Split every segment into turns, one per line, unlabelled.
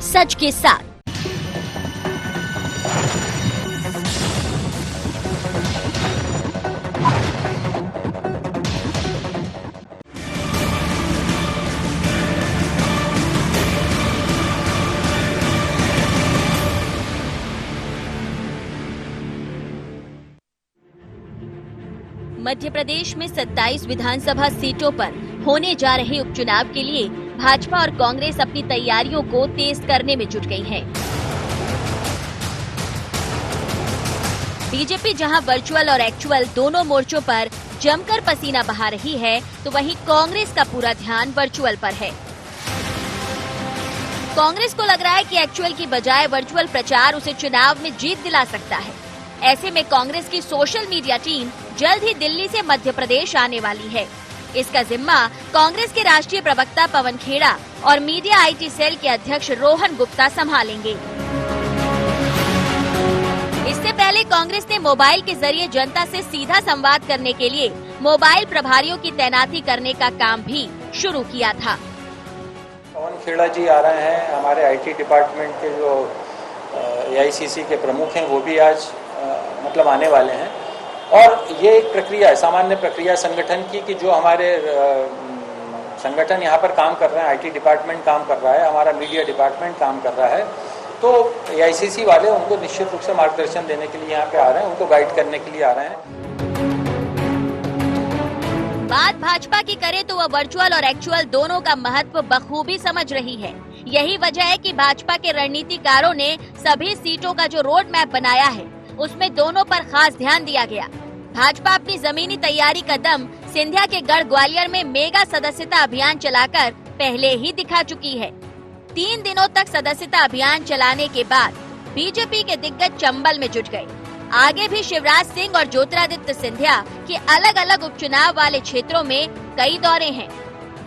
सच के साथ। मध्य प्रदेश में 27 विधानसभा सीटों पर होने जा रहे उपचुनाव के लिए भाजपा और कांग्रेस अपनी तैयारियों को तेज करने में जुट गई है। बीजेपी जहां वर्चुअल और एक्चुअल दोनों मोर्चों पर जमकर पसीना बहा रही है, तो वहीं कांग्रेस का पूरा ध्यान वर्चुअल पर है। कांग्रेस को लग रहा है कि एक्चुअल की बजाय वर्चुअल प्रचार उसे चुनाव में जीत दिला सकता है। ऐसे में कांग्रेस की सोशल मीडिया टीम जल्द ही दिल्ली से मध्य प्रदेश आने वाली है। इसका जिम्मा कांग्रेस के राष्ट्रीय प्रवक्ता पवन खेड़ा और मीडिया आईटी सेल के अध्यक्ष रोहन गुप्ता संभालेंगे। इससे पहले कांग्रेस ने मोबाइल के जरिए जनता से सीधा संवाद करने के लिए मोबाइल प्रभारियों की तैनाती करने का काम भी शुरू किया था।
पवन खेड़ा जी आ रहे हैं, हमारे आईटी डिपार्टमेंट के जो एआईसीसी के प्रमुख हैं वो भी आज मतलब आने वाले हैं। और ये एक प्रक्रिया है, सामान्य प्रक्रिया संगठन की, कि जो हमारे संगठन यहाँ पर काम कर रहे हैं, आईटी डिपार्टमेंट काम कर रहा है, हमारा मीडिया डिपार्टमेंट काम कर रहा है, तो एआईसीसी वाले उनको निश्चित रूप से मार्गदर्शन देने के लिए यहाँ पे आ रहे हैं, उनको गाइड करने के लिए आ रहे हैं।
बात भाजपा की करें तो वह वर्चुअल और एक्चुअल दोनों का महत्व बखूबी समझ रही है। यही वजह है कि भाजपा के रणनीतिकारों ने सभी सीटों का जो रोड मैप बनाया है, उसमें दोनों पर खास ध्यान दिया गया। भाजपा अपनी जमीनी तैयारी का दम सिंधिया के गढ़ ग्वालियर में मेगा सदस्यता अभियान चलाकर पहले ही दिखा चुकी है। 3 दिनों तक सदस्यता अभियान चलाने के बाद बीजेपी के दिग्गज चंबल में जुट गए। आगे भी शिवराज सिंह और ज्योतिरादित्य सिंधिया के अलग अलग उपचुनाव वाले क्षेत्रों में कई दौरे हैं।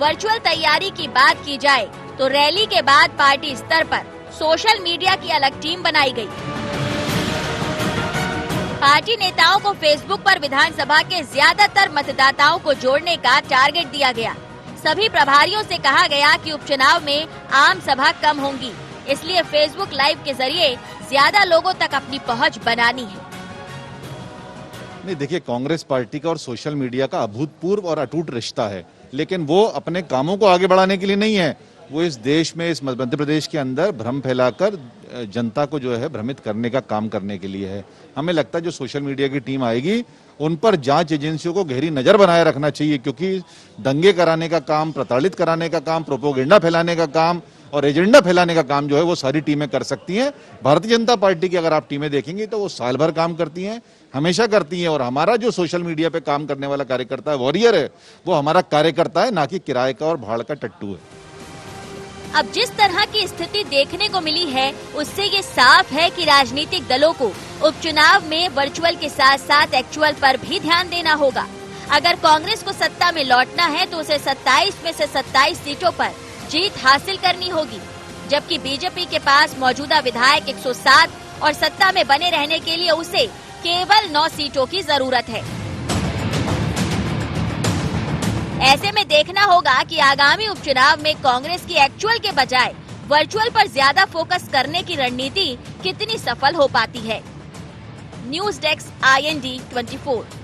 वर्चुअल तैयारी की बात की जाए तो रैली के बाद पार्टी स्तर पर सोशल मीडिया की अलग टीम बनाई गई। पार्टी नेताओं को फेसबुक पर विधानसभा के ज्यादातर मतदाताओं को जोड़ने का टारगेट दिया गया। सभी प्रभारियों से कहा गया कि उपचुनाव में आम सभा कम होंगी, इसलिए फेसबुक लाइव के जरिए ज्यादा लोगों तक अपनी पहुंच बनानी है।
नहीं, देखिए, कांग्रेस पार्टी का और सोशल मीडिया का अभूतपूर्व और अटूट रिश्ता है, लेकिन वो अपने कामों को आगे बढ़ाने के लिए नहीं है। वो इस देश में, इस मध्य प्रदेश के अंदर भ्रम फैलाकर जनता को जो है भ्रमित करने का काम करने के लिए है। हमें लगता है जो सोशल मीडिया की टीम आएगी, उन पर जांच एजेंसियों को गहरी नजर बनाए रखना चाहिए, क्योंकि दंगे कराने का काम, प्रताड़ित कराने का काम, प्रोपोगेंडा फैलाने का काम और एजेंडा फैलाने का काम जो है वो सारी टीमें कर सकती हैं। भारतीय जनता पार्टी की अगर आप टीमें देखेंगे तो वो साल भर काम करती हैं, हमेशा करती हैं। और हमारा जो सोशल मीडिया पे काम करने वाला कार्यकर्ता है, वॉरियर है, वो हमारा कार्यकर्ता है, ना कि किराए का और भाड़ का टट्टू है।
अब जिस तरह की स्थिति देखने को मिली है, उससे ये साफ है कि राजनीतिक दलों को उपचुनाव में वर्चुअल के साथ साथ एक्चुअल पर भी ध्यान देना होगा। अगर कांग्रेस को सत्ता में लौटना है तो उसे 27 में से 27 सीटों पर जीत हासिल करनी होगी, जबकि बीजेपी के पास मौजूदा विधायक 107 और सत्ता में बने रहने के लिए उसे केवल 9 सीटों की जरूरत है। ऐसे में देखना होगा कि आगामी उपचुनाव में कांग्रेस की एक्चुअल के बजाय वर्चुअल पर ज्यादा फोकस करने की रणनीति कितनी सफल हो पाती है। News desk IND 24।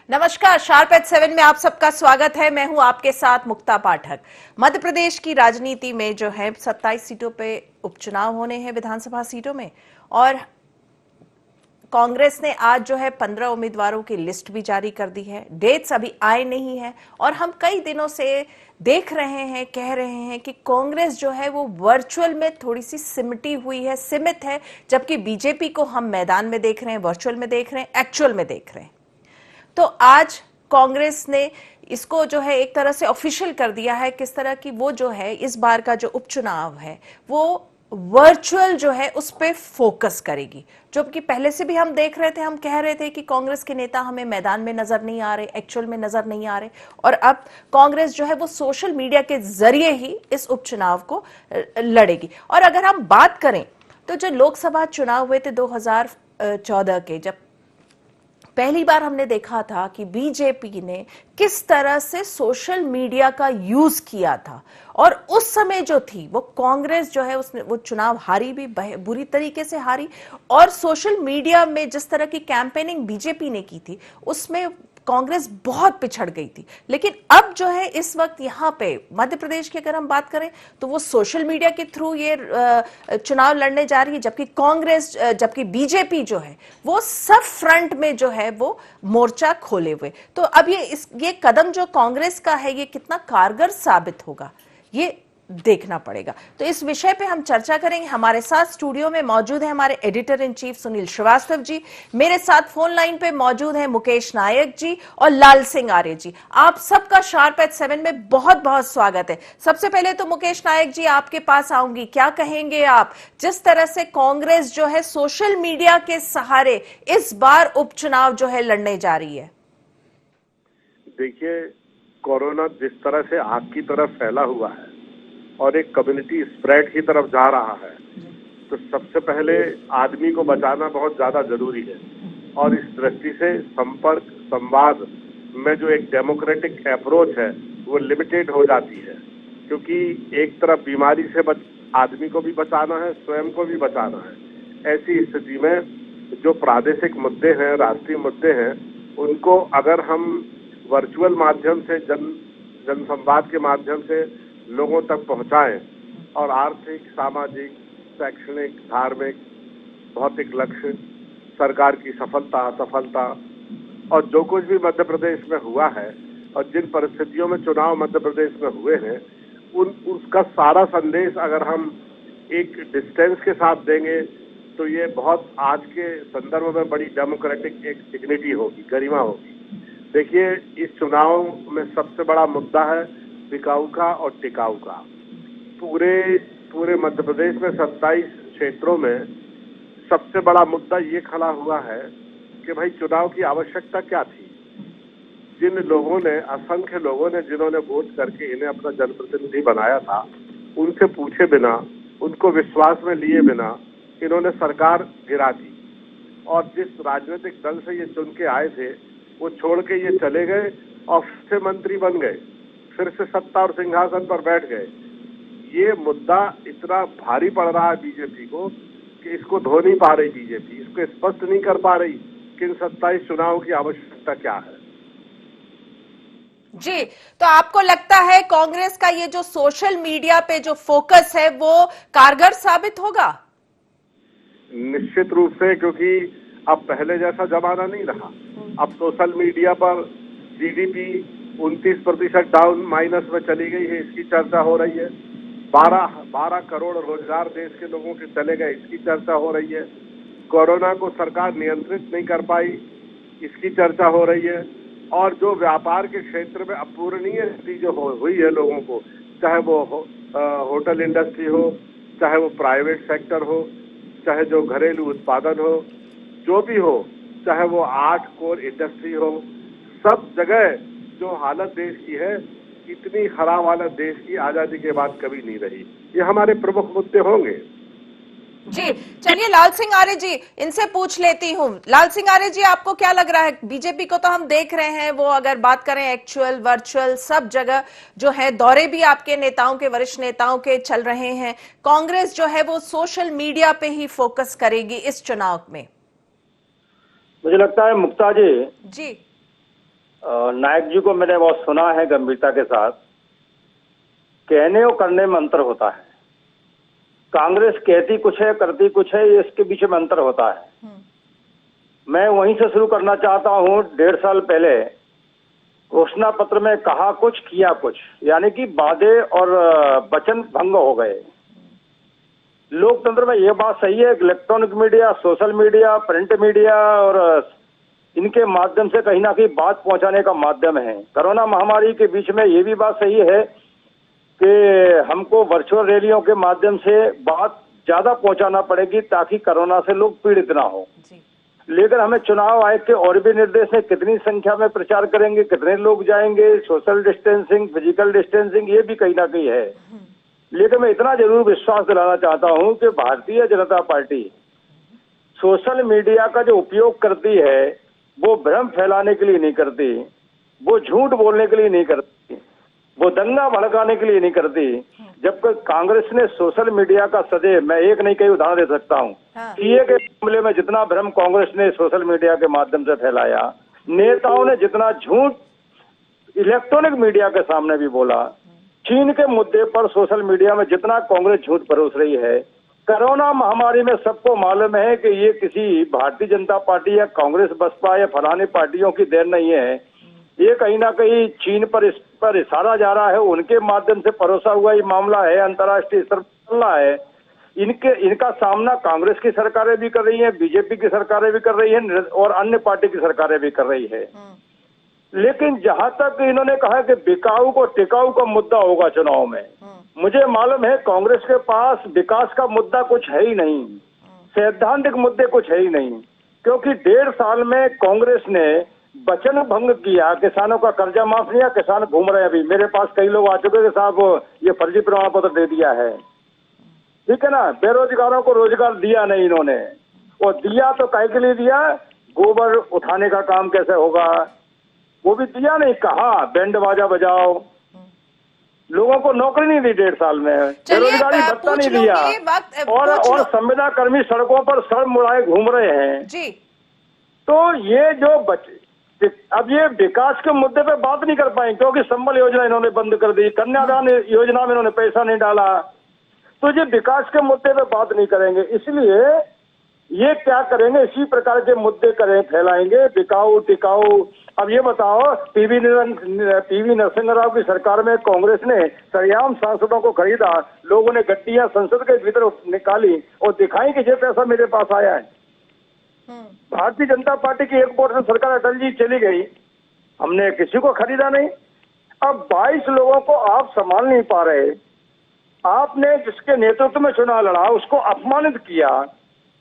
नमस्कार, शार्प एट 7 में आप सबका स्वागत है। मैं हूं आपके साथ मुक्ता पाठक। मध्य प्रदेश की राजनीति में जो है 27 सीटों पे उपचुनाव होने हैं, विधानसभा सीटों में, और कांग्रेस ने आज जो है 15 उम्मीदवारों की लिस्ट भी जारी कर दी है। डेट्स अभी आए नहीं है और हम कई दिनों से देख रहे हैं, कह रहे हैं कि कांग्रेस जो है वो वर्चुअल में थोड़ी सी सिमटी हुई है, सीमित है, जबकि बीजेपी को हम मैदान में देख रहे हैं, वर्चुअल में देख रहे हैं, एक्चुअल में देख रहे हैं। तो आज कांग्रेस ने इसको जो है एक तरह से ऑफिशियल कर दिया है, किस तरह की वो जो है इस बार का जो उपचुनाव है वो वर्चुअल जो है उस पे फोकस करेगी। जो कि पहले से भी हम देख रहे थे, हम कह रहे थे कि कांग्रेस के नेता हमें मैदान में नजर नहीं आ रहे, एक्चुअल में नजर नहीं आ रहे, और अब कांग्रेस जो है वो सोशल मीडिया के जरिए ही इस उपचुनाव को लड़ेगी। और अगर हम बात करें तो जो लोकसभा चुनाव हुए थे 2014 के, जब पहली बार हमने देखा था कि बीजेपी ने किस तरह से सोशल मीडिया का यूज किया था, और उस समय जो थी वो कांग्रेस जो है उसने वो चुनाव हारी भी, बुरी तरीके से हारी, और सोशल मीडिया में जिस तरह की कैंपेनिंग बीजेपी ने की थी उसमें कांग्रेस बहुत पिछड़ गई थी। लेकिन अब जो है इस वक्त यहाँ पे मध्य प्रदेश की अगर हम बात करें तो वो सोशल मीडिया के थ्रू ये चुनाव लड़ने जा रही है, जबकि कांग्रेस, जबकि बीजेपी जो है वो सब फ्रंट में जो है वो मोर्चा खोले हुए। तो अब ये कदम जो कांग्रेस का है ये कितना कारगर साबित होगा ये देखना पड़ेगा। तो इस विषय पे हम चर्चा करेंगे। हमारे साथ स्टूडियो में मौजूद है हमारे editor in chief Sunil Shrivastava ji, मेरे साथ फोन लाइन पे मौजूद है मुकेश नायक जी और लाल सिंह आर्य जी। आप सबका शार्प एट 7 में बहुत बहुत स्वागत है। सबसे पहले तो मुकेश नायक जी आपके पास आऊंगी, क्या कहेंगे आप जिस तरह से कांग्रेस जो है सोशल मीडिया के सहारे इस बार उपचुनाव जो है लड़ने जा रही है?
देखिए, कोरोना जिस तरह से आग की तरफ फैला हुआ है और एक कम्युनिटी स्प्रेड की तरफ जा रहा है, तो सबसे पहले आदमी को बचाना बहुत ज्यादा जरूरी है। और इस दृष्टि से संपर्क संवाद में जो एक डेमोक्रेटिक अप्रोच है वो लिमिटेड हो जाती है, क्योंकि एक तरफ बीमारी से आदमी को भी बचाना है, स्वयं को भी बचाना है। ऐसी स्थिति में जो प्रादेशिक मुद्दे हैं, राष्ट्रीय मुद्दे हैं, उनको अगर हम वर्चुअल माध्यम से जनसंवाद के माध्यम से लोगों तक पहुंचाएं और आर्थिक, सामाजिक, शैक्षणिक, धार्मिक, भौतिक लक्ष्य, सरकार की सफलता असफलता और जो कुछ भी मध्य प्रदेश में हुआ है और जिन परिस्थितियों में चुनाव मध्य प्रदेश में हुए हैं, उसका सारा संदेश अगर हम एक डिस्टेंस के साथ देंगे तो ये बहुत आज के संदर्भ में बड़ी डेमोक्रेटिक एक डिग्निटी होगी, गरिमा होगी। देखिए, इस चुनाव में सबसे बड़ा मुद्दा है बिकाऊ का और टिकाऊ का। पूरे मध्य प्रदेश में 27 क्षेत्रों में सबसे बड़ा मुद्दा ये खड़ा हुआ है कि भाई चुनाव की आवश्यकता क्या थी। जिन लोगों ने, असंख्य लोगों ने जिन्होंने वोट करके इन्हें अपना जनप्रतिनिधि बनाया था, उनसे पूछे बिना, उनको विश्वास में लिए बिना इन्होंने सरकार गिरा दी। और जिस राजनीतिक दल से ये चुन के आए थे वो छोड़ के ये चले गए और फिर से मंत्री बन गए, फिर से सत्ता और सिंहासन पर बैठ गए। ये मुद्दा इतना भारी पड़ रहा है बीजेपी को कि इसको धो नहीं पा रही बीजेपी, इसको स्पष्ट नहीं कर पा रही कि इन 27 चुनाव की आवश्यकता क्या है।
जी, तो आपको लगता है कांग्रेस का ये जो सोशल मीडिया पे जो फोकस है वो कारगर साबित होगा?
निश्चित रूप से, क्योंकि अब पहले जैसा जमाना नहीं रहा। अब सोशल मीडिया पर जीडीपी 29% डाउन, माइनस में चली गई है, इसकी चर्चा हो रही है। 12 करोड़ रोजगार देश के लोगों के चले गए, इसकी चर्चा हो रही है। कोरोना को सरकार नियंत्रित नहीं कर पाई, इसकी चर्चा हो रही है। और जो व्यापार के क्षेत्र में अपूरणीय स्थिति जो हुई है लोगों को, चाहे वो होटल इंडस्ट्री हो, चाहे वो प्राइवेट सेक्टर हो, चाहे जो घरेलू उत्पादन हो, जो भी हो, चाहे वो 8 कोर इंडस्ट्री हो, सब जगह जो हालत देश की है, इतनी खराब हालत देश की आजादी के बाद कभी नहीं रही। ये हमारे प्रमुख मुद्दे होंगे।
जी, चलिए लाल सिंह आर्य जी इनसे पूछ लेती हूँ। लाल सिंह आर्य जी, आपको क्या लग रहा है? बीजेपी को तो हम देख रहे हैं, वो अगर बात करें एक्चुअल, वर्चुअल, सब जगह जो है दौरे भी आपके नेताओं के, वरिष्ठ नेताओं के चल रहे हैं। कांग्रेस जो है वो सोशल मीडिया पे ही फोकस करेगी इस चुनाव में।
मुझे लगता है मुक्ता
जी,
नायक जी को मैंने बहुत सुना है गंभीरता के साथ। कहने और करने में अंतर होता है। कांग्रेस कहती कुछ है, करती कुछ है, इसके बीच में अंतर होता है। मैं वहीं से शुरू करना चाहता हूं। 1.5 साल पहले घोषणा पत्र में कहा कुछ, किया कुछ, यानी कि वादे और वचन भंग हो गए। लोकतंत्र में यह बात सही है, electronic media, social media, print media और इनके माध्यम से कहीं ना कहीं बात पहुंचाने का माध्यम है। कोरोना महामारी के बीच में ये भी बात सही है कि हमको वर्चुअल रैलियों के माध्यम से बात ज्यादा पहुंचाना पड़ेगी ताकि कोरोना से लोग पीड़ित ना हो। लेकिन हमें चुनाव आयोग के और भी निर्देश है, कितनी संख्या में प्रचार करेंगे, कितने लोग जाएंगे, सोशल डिस्टेंसिंग, फिजिकल डिस्टेंसिंग, ये भी कहीं ना कहीं है। लेकिन मैं इतना जरूर विश्वास दिलाना चाहता हूं कि Bharatiya Janata party social media का जो उपयोग करती है वो भ्रम फैलाने के लिए नहीं करती, वो झूठ बोलने के लिए नहीं करती, वो दंगा भड़काने के लिए नहीं करती। जबकि कांग्रेस ने सोशल मीडिया का सदैव, मैं एक नहीं कई उदाहरण दे सकता हूं, सीए के मामले में जितना भ्रम कांग्रेस ने सोशल मीडिया के माध्यम से फैलाया, नेताओं ने जितना झूठ इलेक्ट्रॉनिक मीडिया के सामने भी बोला, चीन के मुद्दे पर सोशल मीडिया में जितना कांग्रेस झूठ परोस रही है, कोरोना महामारी में सबको मालूम है कि ये किसी भारतीय जनता पार्टी या कांग्रेस बसपा या फलानी पार्टियों की देन नहीं है, ये कहीं ना कहीं चीन पर इस पर इशारा जा रहा है, उनके माध्यम से परोसा हुआ ये मामला है, अंतर्राष्ट्रीय स्तर पर चल रहा है। इनका सामना कांग्रेस की सरकारें भी कर रही हैं, बीजेपी की सरकारें भी कर रही हैं और अन्य पार्टी की सरकारें भी कर रही है। लेकिन जहां तक इन्होंने कहा कि बिकाऊ को टिकाऊ का मुद्दा होगा चुनाव में, मुझे मालूम है कांग्रेस के पास विकास का मुद्दा कुछ है ही नहीं, सैद्धांतिक मुद्दे कुछ है ही नहीं, क्योंकि 1.5 साल में कांग्रेस ने वचन भंग किया, किसानों का कर्जा माफ किया, किसान घूम रहे हैं। अभी मेरे पास कई लोग आ चुके हैं, साहब ये फर्जी प्रमाण पत्र दे दिया है, ठीक है ना, बेरोजगारों को रोजगार दिया नहीं इन्होंने, और दिया तो काहे के लिए दिया, गोबर उठाने का काम कैसे होगा वो भी दिया नहीं, कहा बैंड बाजा बजाओ, लोगों को नौकरी नहीं दी 1.5 साल में, बेरोजगारी भत्ता नहीं दिया, और संविदा कर्मी सड़कों पर सर मुड़ाए घूम रहे हैं
जी।
तो ये जो अब ये विकास के मुद्दे पे बात नहीं कर पाएंगे, क्योंकि संबल योजना इन्होंने बंद कर दी, कन्यादान योजना में इन्होंने पैसा नहीं डाला, तो ये विकास के मुद्दे पे बात नहीं करेंगे। इसलिए ये क्या करेंगे, इसी प्रकार के मुद्दे फैलाएंगे, बिकाऊ टिकाऊ। अब ये बताओ, पीवी नरसिंह राव की सरकार में कांग्रेस ने सरेआम सांसदों को खरीदा, लोगों ने गड्डियां संसद के भीतर निकाली और दिखाई कि ये पैसा मेरे पास आया है। भारतीय जनता पार्टी की एक पोर्शन सरकार अटल जी चली गई, हमने किसी को खरीदा नहीं। अब 22 लोगों को आप संभाल नहीं पा रहे, आपने जिसके नेतृत्व में चुनाव लड़ा उसको अपमानित किया,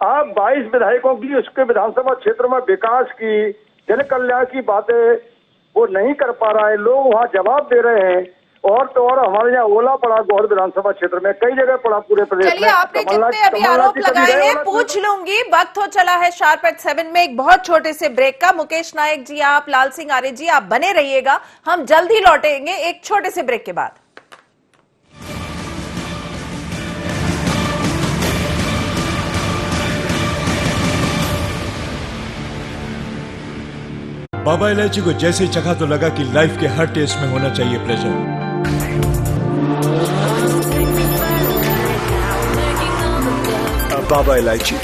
आप 22 विधायकों की उसके विधानसभा क्षेत्र में विकास की, जन कल्याण की बातें वो नहीं कर पा रहा है, लोग वहां जवाब दे रहे हैं। और तो और हमारे यहाँ ओला पड़ा गौर विधानसभा क्षेत्र में, कई जगह पड़ा पूरे प्रदेश में।
चलिए, आपने जितने अभी आरोप लगाए हैं पूछ लूंगी, वक्त हो चला है शार्प एट 7 में एक बहुत छोटे से ब्रेक का। मुकेश नायक जी, आप, लाल सिंह आर्य जी, आप बने रहिएगा, हम जल्दी लौटेंगे एक छोटे से ब्रेक के बाद।
बाबा इलायची को जैसे ही चखा तो लगा कि लाइफ के हर टेस्ट में होना चाहिए प्लेजर। बाबा इलायची,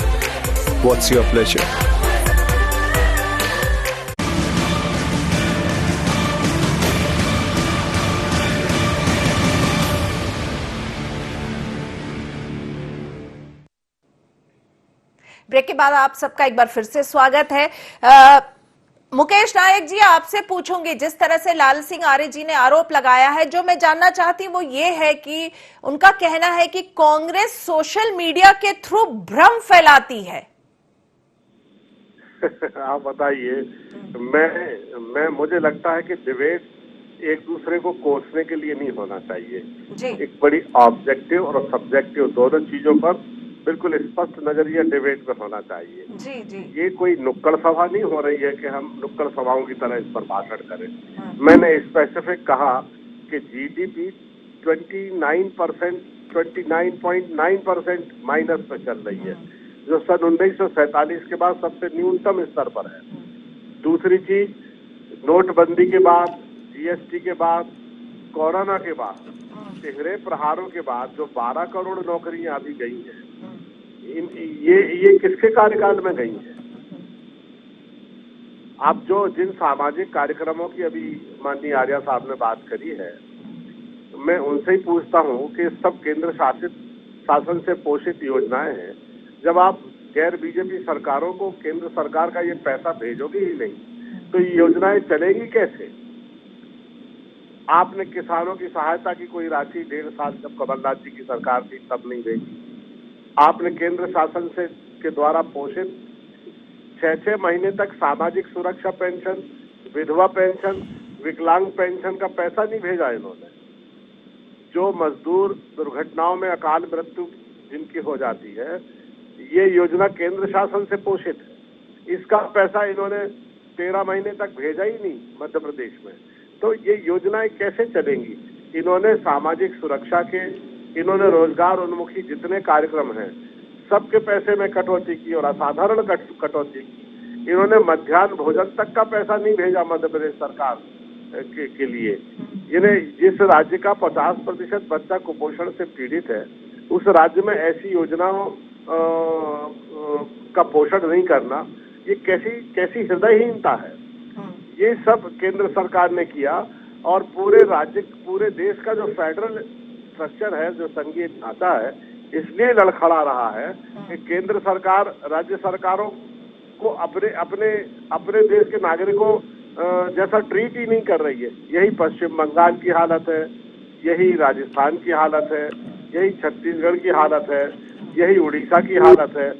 व्हाट्स योर प्लेजर?
ब्रेक के बाद आप सबका एक बार फिर से स्वागत है। मुकेश नायक जी, आपसे पूछूंगी, जिस तरह से लाल सिंह आर्य जी ने आरोप लगाया है, जो मैं जानना चाहती हूं वो ये है कि उनका कहना है कि कांग्रेस सोशल मीडिया के थ्रू भ्रम फैलाती है।
आप बताइए, मुझे लगता है कि डिबेट एक दूसरे को कोसने के लिए नहीं होना चाहिए
जी।
एक बड़ी ऑब्जेक्टिव और सब्जेक्टिव दोनों चीजों पर बिल्कुल स्पष्ट नजरिया डिबेट में होना चाहिए।
जी जी।
ये कोई नुक्कड़ सभा नहीं हो रही है कि हम नुक्कड़ सभाओं की तरह इस पर भाषण करें। मैंने स्पेसिफिक कहा कि जीडीपी 29.9% माइनस पे चल रही है, जो सन 1947 के बाद सबसे न्यूनतम स्तर पर है। दूसरी चीज, नोटबंदी के बाद, जीएसटी के बाद, कोरोना के बाद, तिहरे प्रहारों के बाद जो 12 करोड़ नौकरियां अभी गई हैं, ये किसके कार्यकाल में गई हैं? आप जिन सामाजिक कार्यक्रमों की अभी माननीय आर्या साहब ने बात करी है, मैं उनसे ही पूछता हूं कि सब केंद्र शासन से पोषित योजनाएं हैं। जब आप गैर बीजेपी सरकारों को केंद्र सरकार का ये पैसा भेजोगे ही नहीं, तो ये योजनाएं चलेगी कैसे? आपने किसानों की सहायता की कोई राशि 1.5 साल जब कमलनाथ जी की सरकार थी तब नहीं भेजी। आपने केंद्र शासन के द्वारा पोषित 6-6 महीने तक सामाजिक सुरक्षा पेंशन, विधवा पेंशन, विकलांग पेंशन का पैसा नहीं भेजा इन्होंने। जो मजदूर दुर्घटनाओं में अकाल मृत्यु जिनकी हो जाती है, ये योजना केंद्र शासन से पोषित है। इसका पैसा इन्होंने 13 महीने तक भेजा ही नहीं मध्य प्रदेश में, तो ये योजनाएं कैसे चलेंगी? इन्होंने सामाजिक सुरक्षा के, इन्होंने रोजगार उन्मुखी जितने कार्यक्रम हैं सबके पैसे में कटौती की और असाधारण कटौती की। इन्होंने मध्याह्न भोजन तक का पैसा नहीं भेजा मध्य प्रदेश सरकार के लिए। इन्हें जिस राज्य का 50% बच्चा कुपोषण से पीड़ित है, उस राज्य में ऐसी योजनाओं का पोषण नहीं करना, ये कैसी हृदयहीनता है। ये सब केंद्र सरकार ने किया और पूरे देश का जो फेडरल स्ट्रक्चर है, जो संघीय ढांचा है, इसलिए लड़खड़ा रहा है कि केंद्र सरकार राज्य सरकारों को अपने देश के नागरिकों जैसा ट्रीट ही नहीं कर रही है। यही पश्चिम बंगाल की हालत है, यही राजस्थान की हालत है, यही छत्तीसगढ़ की हालत है, यही उड़ीसा की हालत है।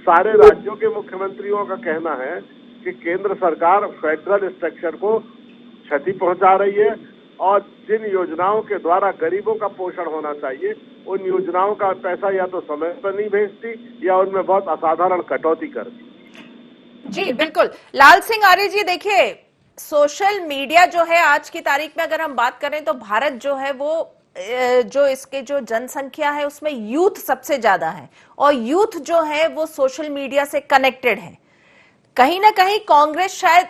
सारे राज्यों के मुख्यमंत्रियों का कहना है कि केंद्र सरकार फेडरल स्ट्रक्चर को क्षति पहुंचा रही है और जिन योजनाओं के द्वारा गरीबों का पोषण होना चाहिए, उन योजनाओं का पैसा या तो समय पर नहीं भेजती या उनमें बहुत असाधारण कटौती करती।
जी बिल्कुल। लाल सिंह आर्य जी, देखिए सोशल मीडिया जो है आज की तारीख में अगर हम बात करें तो भारत जो है वो जो इसके जो जनसंख्या है उसमें यूथ सबसे ज्यादा है और यूथ जो है वो सोशल मीडिया से कनेक्टेड है। कहीं ना कहीं कांग्रेस शायद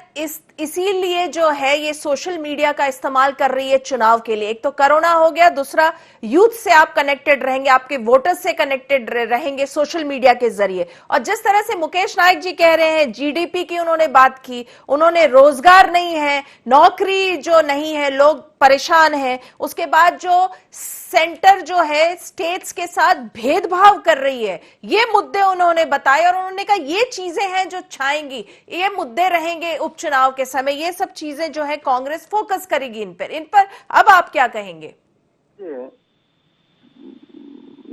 इसीलिए जो है ये सोशल मीडिया का इस्तेमाल कर रही है चुनाव के लिए। एक तो कोरोना हो गया, दूसरा यूथ से आप कनेक्टेड रहेंगे, आपके वोटर्स से कनेक्टेड रहेंगे सोशल मीडिया के जरिए। और जिस तरह से मुकेश नायक जी कह रहे हैं, जीडीपी की उन्होंने बात की, उन्होंने रोजगार नहीं है, नौकरी जो नहीं है, लोग परेशान हैं, उसके बाद जो सेंटर जो है स्टेट्स के साथ भेदभाव कर रही है, ये मुद्दे उन्होंने बताए और उन्होंने कहा ये चीजें हैं जो छाएंगी, ये मुद्दे रहेंगे उपचुनाव के समय, ये सब चीजें जो है कांग्रेस फोकस करेगी इन पर अब आप क्या कहेंगे?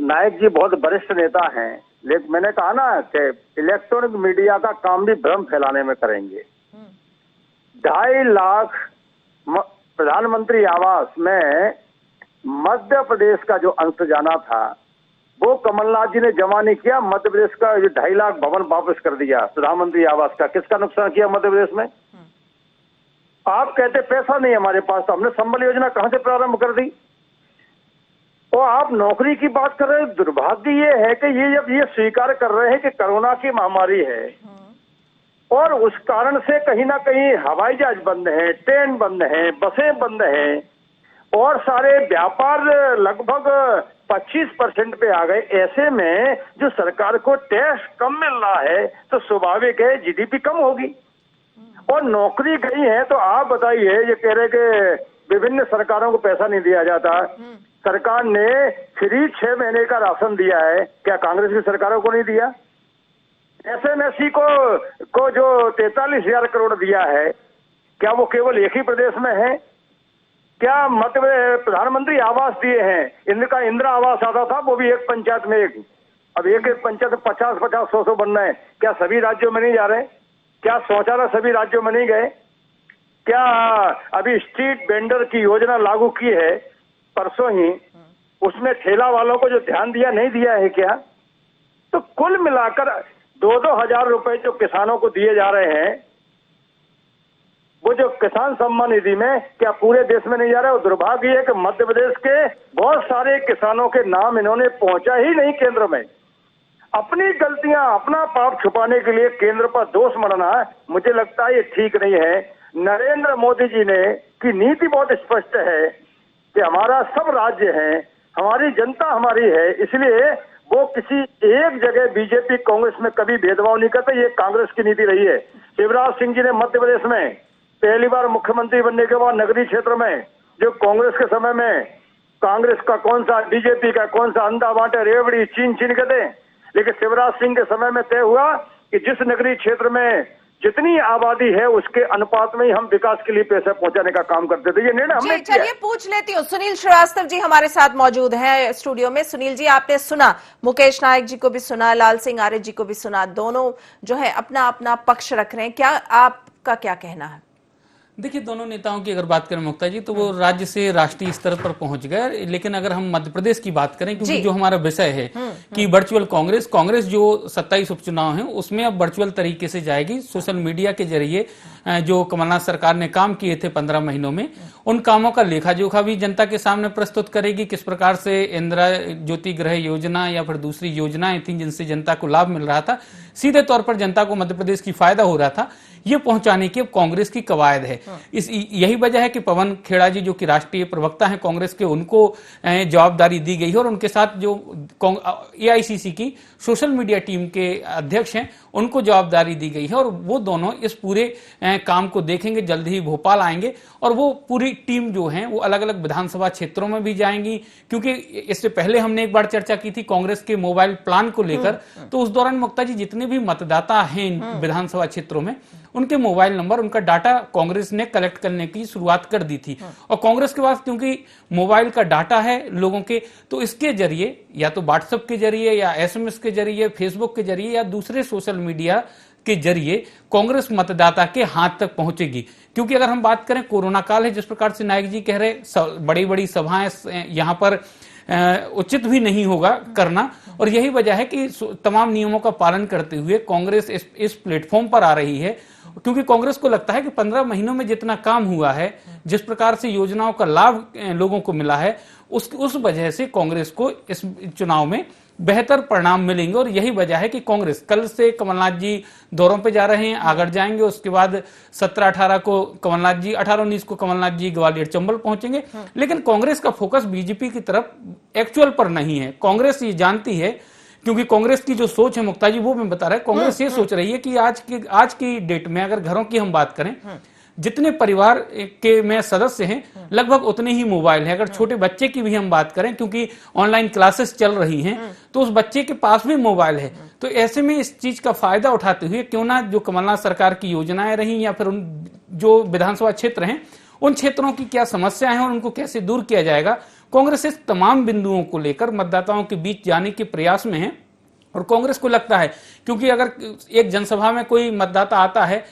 नायक जी बहुत वरिष्ठ नेता हैं, लेकिन मैंने कहा ना कि इलेक्ट्रॉनिक मीडिया का काम भी भ्रम फैलाने में करेंगे। 2.5 लाख प्रधानमंत्री आवास में मध्य प्रदेश का जो अंश जाना था वो कमलनाथ जी ने जमा नहीं किया। मध्य प्रदेश का 2.5 लाख भवन वापस कर दिया प्रधानमंत्री आवास का। किसका नुकसान किया मध्य प्रदेश में? आप कहते पैसा नहीं हमारे पास, तो हमने संबल योजना कहां से प्रारंभ कर दी। और आप नौकरी की बात कर रहे हैं। दुर्भाग्य ये है कि ये जब ये स्वीकार कर रहे हैं कि कोरोना की महामारी है और उस कारण से कहीं ना कहीं हवाई जहाज बंद है, ट्रेन बंद है, बसें बंद हैं और सारे व्यापार लगभग 25% पे आ गए। ऐसे में जो सरकार को टैक्स कम मिल रहा है तो स्वाभाविक है जीडीपी कम होगी। और नौकरी गई है तो आप बताइए, ये कह रहे कि विभिन्न सरकारों को पैसा नहीं दिया जाता। सरकार ने फ्री 6 महीने का राशन दिया है, क्या कांग्रेस की सरकारों को नहीं दिया? एसएमएससी को जो 43,000 करोड़ दिया है, क्या वो केवल एक ही प्रदेश में है? क्या मतलब प्रधानमंत्री आवास दिए हैं, इनका इंदिरा आवास आता था, वो भी एक पंचायत में एक, अब एक पंचायत 50-50, 100-100 बनना है। क्या सभी राज्यों में नहीं जा रहे? क्या शौचालय सभी राज्यों में नहीं गए? क्या अभी स्ट्रीट वेंडर की योजना लागू की है परसों ही, उसमें ठेला वालों को जो ध्यान दिया नहीं दिया है क्या? तो कुल मिलाकर 2-2 हजार रुपए जो किसानों को दिए जा रहे हैं, वो जो किसान सम्मान निधि में, क्या पूरे देश में नहीं जा रहा है? दुर्भाग्य है कि मध्य प्रदेश के बहुत सारे किसानों के नाम इन्होंने पहुंचा ही नहीं केंद्र में। अपनी गलतियां, अपना पाप छुपाने के लिए केंद्र पर दोष मढ़ना मुझे लगता है ये ठीक नहीं है। नरेंद्र मोदी जी ने की नीति बहुत स्पष्ट है कि हमारा सब राज्य है, हमारी जनता हमारी है, इसलिए वो किसी एक जगह बीजेपी कांग्रेस में कभी भेदभाव नहीं करते। ये कांग्रेस की नीति रही है। शिवराज सिंह जी ने मध्य प्रदेश में पहली बार मुख्यमंत्री बनने के बाद नगरीय क्षेत्र में, जो कांग्रेस के समय में कांग्रेस का कौन सा, बीजेपी का कौन सा अंधा बांटे रेवड़ी चीन के थे, लेकिन शिवराज सिंह के समय में तय हुआ कि जिस नगरीय क्षेत्र में जितनी आबादी है उसके अनुपात में ही हम विकास के लिए पैसे पहुंचाने का काम करते थे। ये निर्णय हमने किया।
चलिए पूछ लेती हूँ, सुनील श्रीवास्तव जी हमारे साथ मौजूद हैं स्टूडियो में। सुनील जी, आपने सुना, मुकेश नायक जी को भी सुना, लाल सिंह आर्य जी को भी सुना, दोनों जो है अपना अपना पक्ष रख रहे हैं, क्या आपका क्या कहना है?
देखिए, दोनों नेताओं की अगर बात करें मुक्ता जी, तो वो राज्य से राष्ट्रीय स्तर पर पहुंच गए। लेकिन अगर हम मध्य प्रदेश की बात करें, क्योंकि जो हमारा विषय है कि वर्चुअल कांग्रेस जो 27 उपचुनाव हैं उसमें अब वर्चुअल तरीके से जाएगी। सोशल मीडिया के जरिए जो कमलनाथ सरकार ने काम किए थे 15 महीनों में, उन कामों का लेखा जोखा भी जनता के सामने प्रस्तुत करेगी। किस प्रकार से इंदिरा ज्योति गृह योजना या फिर दूसरी योजनाएं थी जिनसे जनता को लाभ मिल रहा था, सीधे तौर पर जनता को मध्य प्रदेश की फायदा हो रहा था, ये पहुंचाने की अब कांग्रेस की कवायद है। यही वजह है कि पवन खेड़ा जी जो कि राष्ट्रीय प्रवक्ता हैं कांग्रेस के, उनको जवाबदारी दी गई है और उनके साथ जो एआईसीसी की सोशल मीडिया टीम के अध्यक्ष हैं उनको जवाबदारी दी गई है और वो दोनों इस पूरे काम को देखेंगे। जल्द ही भोपाल आएंगे और वो पूरी टीम जो है वो अलग अलग विधानसभा क्षेत्रों में भी जाएंगी, क्योंकि इससे पहले हमने एक बार चर्चा की थी कांग्रेस के मोबाइल प्लान को लेकर। तो उस दौरान मुक्ता जी जितने भी मतदाता हैं इन विधानसभा क्षेत्रों में, उनके मोबाइल नंबर, उनका डाटा कांग्रेस ने कलेक्ट करने की शुरुआत कर दी थी। और कांग्रेस के पास क्योंकि मोबाइल का डाटा है लोगों के, तो इसके जरिए या तो व्हाट्सएप के जरिए या एसएमएस के जरिए, फेसबुक के जरिए या दूसरे सोशल मीडिया के जरिए कांग्रेस मतदाता के हाथ तक पहुंचेगी। क्योंकि अगर हम बात करें, कोरोना काल है, जिस प्रकार से नायक जी कह रहे, बड़ी बड़ी सभाएं यहाँ पर उचित भी नहीं होगा करना, और यही वजह है कि तमाम नियमों का पालन करते हुए कांग्रेस इस प्लेटफॉर्म पर आ रही है। क्योंकि कांग्रेस को लगता है कि 15 महीनों में जितना काम हुआ है, जिस प्रकार से योजनाओं का लाभ लोगों को मिला है, उस वजह से कांग्रेस को इस चुनाव में बेहतर परिणाम मिलेंगे। और यही वजह है कि कांग्रेस कल से कमलनाथ जी दौरों पे जा रहे हैं, आगर जाएंगे, उसके बाद 17-18 को कमलनाथ जी, 18-19 को कमलनाथ जी ग्वालियर चंबल पहुंचेंगे। लेकिन कांग्रेस का फोकस बीजेपी की तरफ एक्चुअल पर नहीं है। कांग्रेस ये जानती है, क्योंकि कांग्रेस की जो सोच है मुक्ता जी, वो मैं बता रहा है, कांग्रेस ये सोच रही है कि आज की डेट में अगर घरों की हम बात करें, जितने परिवार के में सदस्य हैं लगभग उतने ही मोबाइल हैं। अगर छोटे बच्चे की भी हम बात करें, क्योंकि ऑनलाइन क्लासेस चल रही हैं, तो उस बच्चे के पास भी मोबाइल है। तो ऐसे में इस चीज का फायदा उठाते हुए क्यों ना जो कमलनाथ सरकार की योजनाएं रही या फिर उन जो विधानसभा क्षेत्र हैं, उन क्षेत्रों की क्या समस्याएं हैं और उनको कैसे दूर किया जाएगा, कांग्रेस इस तमाम बिंदुओं को लेकर मतदाताओं के बीच जाने के प्रयास में है। और कांग्रेस को लगता है, क्योंकि अगर एक जनसभा में कोई मतदाता आता है,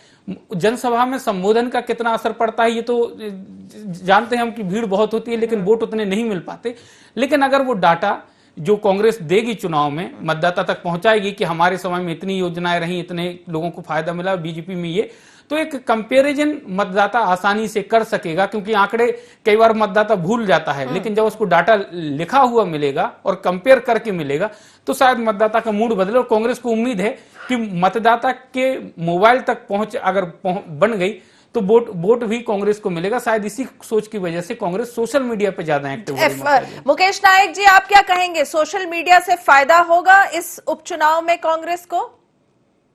जनसभा में संबोधन का कितना असर पड़ता है ये तो जानते हैं हम कि भीड़ बहुत होती है, लेकिन वोट उतने नहीं मिल पाते। लेकिन अगर वो डाटा जो कांग्रेस देगी चुनाव में, मतदाता तक पहुंचाएगी कि हमारे समय में इतनी योजनाएं रही, इतने लोगों को फायदा मिला, बीजेपी में ये, तो एक कंपैरिजन मतदाता आसानी से कर सकेगा। क्योंकि आंकड़े कई बार मतदाता भूल जाता है, लेकिन जब उसको डाटा लिखा हुआ मिलेगा और कंपेयर करके मिलेगा तो शायद मतदाता का मूड बदले। और कांग्रेस को उम्मीद है कि मतदाता के मोबाइल तक पहुंच अगर बन गई तो वोट भी कांग्रेस को मिलेगा। शायद इसी सोच की वजह से कांग्रेस सोशल मीडिया पे ज्यादा एक्टिव हो रही है।
मुकेश नायक जी, आप क्या कहेंगे, सोशल मीडिया से फायदा होगा इस उपचुनाव में कांग्रेस को?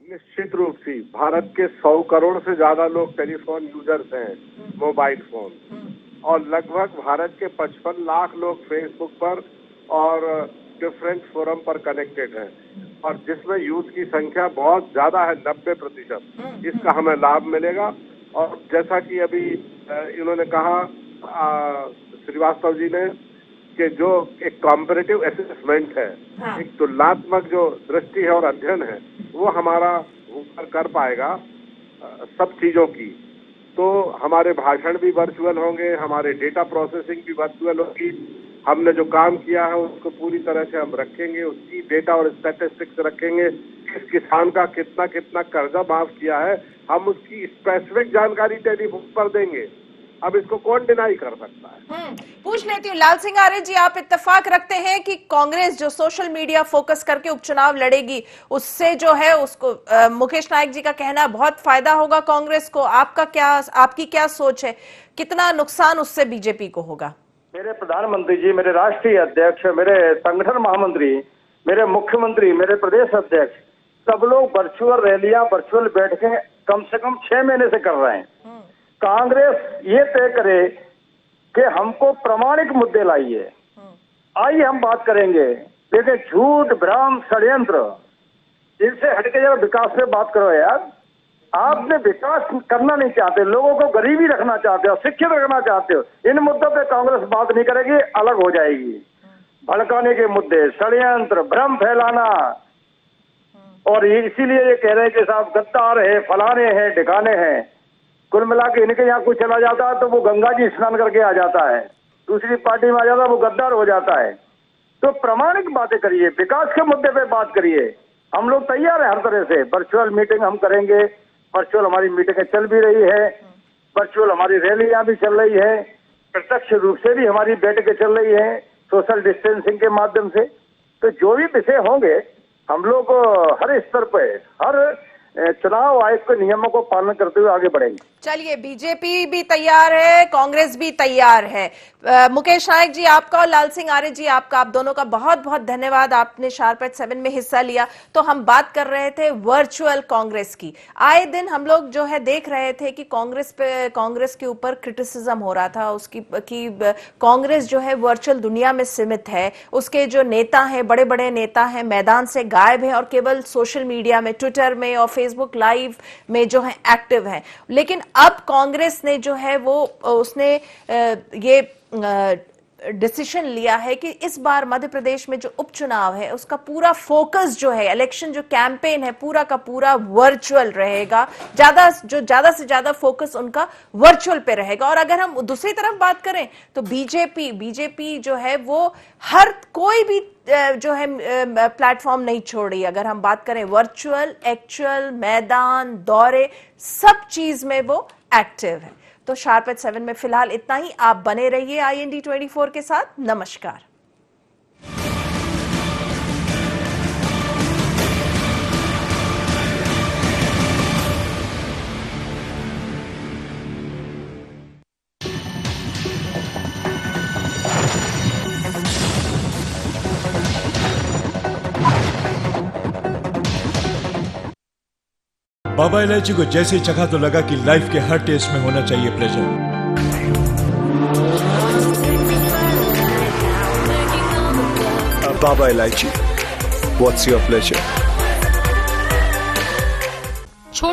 निश्चित रूप से भारत के 100 करोड़ से ज्यादा लोग टेलीफोन यूजर्स हैं, मोबाइल फोन, और लगभग भारत के 55 लाख लोग फेसबुक पर और डिफरेंट फोरम पर कनेक्टेड हैं, और जिसमें यूथ की संख्या बहुत ज्यादा है, 90%। इसका हमें लाभ मिलेगा। और जैसा कि अभी इन्होंने कहा श्रीवास्तव जी ने, कि जो एक कॉम्परेटिव असेसमेंट है, एक तुलनात्मक जो दृष्टि है और अध्ययन है, वो हमारा ऊपर कर पाएगा सब चीजों की। तो हमारे भाषण भी वर्चुअल होंगे, हमारे डेटा प्रोसेसिंग भी वर्चुअल होगी। हमने जो काम किया है उसको पूरी तरह से हम रखेंगे, उसकी डेटा और स्टैटिस्टिक्स रखेंगे। किस किसान का कितना कितना कर्जा माफ किया है, हम उसकी स्पेसिफिक जानकारी टेलीफोन पर देंगे। अब इसको कौन डिनाई कर सकता है?
पूछ लेती हूँ, लाल सिंह आर्य जी, आप इत्तेफाक रखते हैं कि कांग्रेस जो सोशल मीडिया फोकस करके उपचुनाव लड़ेगी, उससे जो है उसको मुकेश नायक जी का कहना बहुत फायदा होगा कांग्रेस को। आपकी क्या सोच है, कितना नुकसान उससे बीजेपी को होगा?
मेरे प्रधानमंत्री जी, मेरे राष्ट्रीय अध्यक्ष, मेरे संगठन महामंत्री, मेरे मुख्यमंत्री, मेरे प्रदेश अध्यक्ष, सब लोग वर्चुअल रैलियां, वर्चुअल बैठकें कम से कम 6 महीने से कर रहे हैं। कांग्रेस ये तय करे कि हमको प्रामाणिक मुद्दे लाइए, आइए हम बात करेंगे। लेकिन झूठ, भ्रम, षड्यंत्र, इनसे हटके जरा विकास पे बात करो यार। आपने विकास करना नहीं चाहते, लोगों को गरीबी रखना चाहते हो, शिक्षित रखना चाहते हो, इन मुद्दों पे कांग्रेस बात नहीं करेगी, अलग हो जाएगी। भड़काने के मुद्दे, षड्यंत्र, भ्रम फैलाना, और इसीलिए ये कह रहे हैं कि साहब गद्दार है, फलाने हैं, ढिकाने हैं। कुल मिला के इनके यहाँ कोई चला जाता है तो वो गंगा जी स्नान करके आ जाता है, दूसरी पार्टी में आ जाता है वो गद्दार हो जाता है। तो प्रामाणिक बातें करिए, विकास के मुद्दे पे बात करिए। हम लोग तैयार हैं हर तरह से। वर्चुअल मीटिंग हम करेंगे, वर्चुअल हमारी मीटिंगें चल भी रही है, वर्चुअल हमारी रैलियां भी चल रही है, प्रत्यक्ष रूप से भी हमारी बैठकें चल रही हैं सोशल डिस्टेंसिंग के माध्यम से। तो जो भी विषय होंगे हम लोग हर स्तर पे, हर चुनाव आयोग के नियमों को पालन करते हुए आगे बढ़ेंगे।
चलिए, बीजेपी भी तैयार है, कांग्रेस भी तैयार है। मुकेश नायक जी आपका और लाल सिंह आर्य जी आपका, आप दोनों का बहुत बहुत धन्यवाद, आपने शार्प एट 7 में हिस्सा लिया। तो हम बात कर रहे थे वर्चुअल कांग्रेस की। आए दिन हम लोग जो है देख रहे थे कि कांग्रेस के ऊपर क्रिटिसिज्म हो रहा था उसकी कि कांग्रेस जो है वर्चुअल दुनिया में सीमित है, उसके जो नेता हैं, बड़े बड़े नेता हैं, मैदान से गायब हैं और केवल सोशल मीडिया में, ट्विटर में और फेसबुक लाइव में जो है एक्टिव हैं। लेकिन अब कांग्रेस ने जो है वो उसने ये डिसीजन लिया है कि इस बार मध्य प्रदेश में जो उपचुनाव है उसका पूरा फोकस जो है, इलेक्शन जो कैंपेन है पूरा का पूरा वर्चुअल रहेगा। ज्यादा से ज्यादा फोकस उनका वर्चुअल पे रहेगा। और अगर हम दूसरी तरफ बात करें तो बीजेपी जो है वो हर कोई भी जो है प्लेटफॉर्म नहीं छोड़ रही। अगर हम बात करें वर्चुअल, एक्चुअल, मैदान, दौरे, सब चीज में वो एक्टिव है। तो शार्प एट 7 में फिलहाल इतना ही। आप बने रहिए IND 24 के साथ। नमस्कार।
बाबा इलायची को जैसे चखा तो लगा कि लाइफ के हर टेस्ट में होना चाहिए pleasure.
Baba Ilaichi, what's your pleasure?